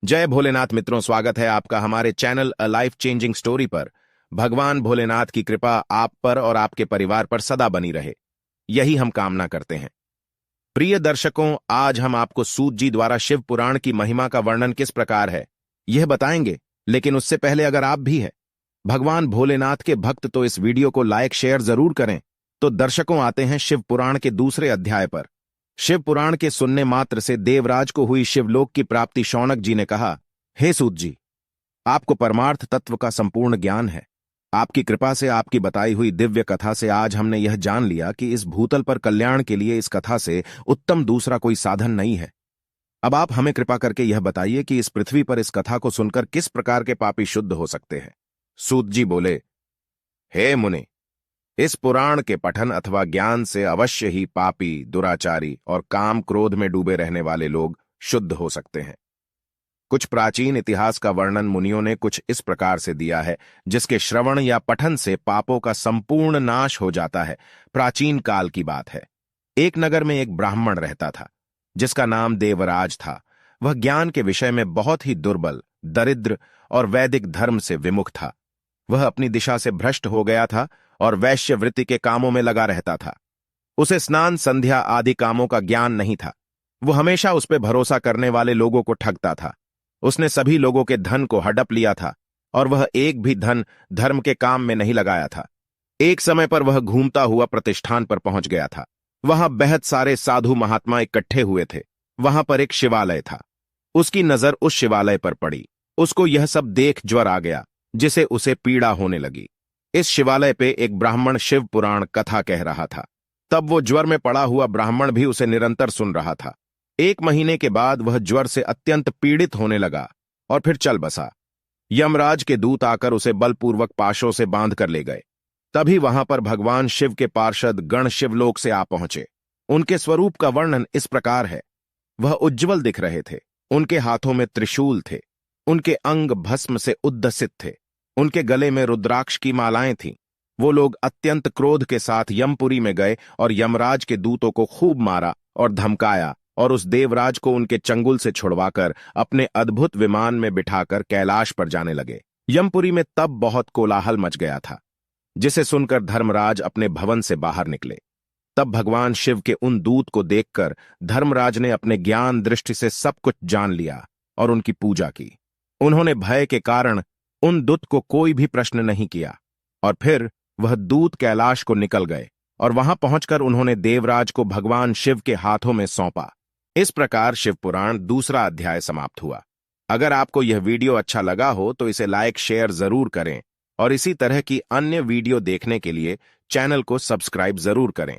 जय भोलेनाथ मित्रों, स्वागत है आपका हमारे channel a life changing story पर। भगवान भोलेनाथ की कृपा आप पर और आपके परिवार पर सदा बनी रहे, यही हम कामना करते हैं। प्रिय दर्शकों, आज हम आपको सूत जी द्वारा शिव पुराण की महिमा का वर्णन किस प्रकार है यह बताएंगे। लेकिन उससे पहले अगर आप भी हैं भगवान भोलेनाथ के भक्त तो इस वीडियो को लाइक शेयर जरूर करें। तो दर्शकों, आते हैं शिव पुराण के दूसरे अध्याय पर। शिव पुराण के सुनने मात्र से देवराज को हुई शिवलोक की प्राप्ति। शौनक जी ने कहा, हे सूत जी, आपको परमार्थ तत्व का संपूर्ण ज्ञान है। आपकी कृपा से, आपकी बताई हुई दिव्य कथा से आज हमने यह जान लिया कि इस भूतल पर कल्याण के लिए इस कथा से उत्तम दूसरा कोई साधन नहीं है। अब आप हमें कृपा करके यह बताइए कि इस पृथ्वी पर इस कथा को सुनकर किस प्रकार के पापी शुद्ध हो सकते हैं। सूत जी बोले, हे मुनि, इस पुराण के पठन अथवा ज्ञान से अवश्य ही पापी, दुराचारी और काम क्रोध में डूबे रहने वाले लोग शुद्ध हो सकते हैं। कुछ प्राचीन इतिहास का वर्णन मुनियों ने कुछ इस प्रकार से दिया है, जिसके श्रवण या पठन से पापों का संपूर्ण नाश हो जाता है। प्राचीन काल की बात है। एक नगर में एक ब्राह्मण रहता था, जिसका नाम देवराज था। वह ज्ञान के विषय में बहुत ही दुर्बल, दरिद्र और वैदिक धर्म से विमुख था। वह अपनी दिशा से भ्रष्ट हो गया था और वैश्यवृत्ति के कामों में लगा रहता था। उसे स्नान, संध्या आदि कामों का ज्ञान नहीं था। वो हमेशा उस पर भरोसा करने वाले लोगों को ठगता था। उसने सभी लोगों के धन को हड़प लिया था और वह एक भी धन धर्म के काम में नहीं लगाया था। एक समय पर वह घूमता हुआ प्रतिष्ठान पर पहुंच गया था। वहां बेहद सारे साधु महात्मा इकट्ठे हुए थे। वहां पर एक शिवालय था। उसकी नजर उस शिवालय पर पड़ी। उसको यह सब देख ज्वर आ गया, जिसे उसे पीड़ा होने लगी। इस शिवालय पे एक ब्राह्मण शिव पुराण कथा कह रहा था। तब वो ज्वर में पड़ा हुआ ब्राह्मण भी उसे निरंतर सुन रहा था। एक महीने के बाद वह ज्वर से अत्यंत पीड़ित होने लगा और फिर चल बसा। यमराज के दूत आकर उसे बलपूर्वक पाशों से बांध कर ले गए। तभी वहां पर भगवान शिव के पार्षद गण शिवलोक से आ पहुंचे। उनके स्वरूप का वर्णन इस प्रकार है। वह उज्ज्वल दिख रहे थे। उनके हाथों में त्रिशूल थे। उनके अंग भस्म से उद्दसित थे। उनके गले में रुद्राक्ष की मालाएं थीं। वो लोग अत्यंत क्रोध के साथ यमपुरी में गए और यमराज के दूतों को खूब मारा और धमकाया और उस देवराज को उनके चंगुल से छुड़वाकर अपने अद्भुत विमान में बिठाकर कैलाश पर जाने लगे। यमपुरी में तब बहुत कोलाहल मच गया था, जिसे सुनकर धर्मराज अपने भवन से बाहर निकले। तब भगवान शिव के उन दूत को देखकर धर्मराज ने अपने ज्ञान दृष्टि से सब कुछ जान लिया और उनकी पूजा की। उन्होंने भय के कारण उन दूत को कोई भी प्रश्न नहीं किया और फिर वह दूत कैलाश को निकल गए और वहां पहुंचकर उन्होंने देवराज को भगवान शिव के हाथों में सौंपा। इस प्रकार शिव पुराण दूसरा अध्याय समाप्त हुआ। अगर आपको यह वीडियो अच्छा लगा हो तो इसे लाइक शेयर जरूर करें और इसी तरह की अन्य वीडियो देखने के लिए चैनल को सब्सक्राइब जरूर करें।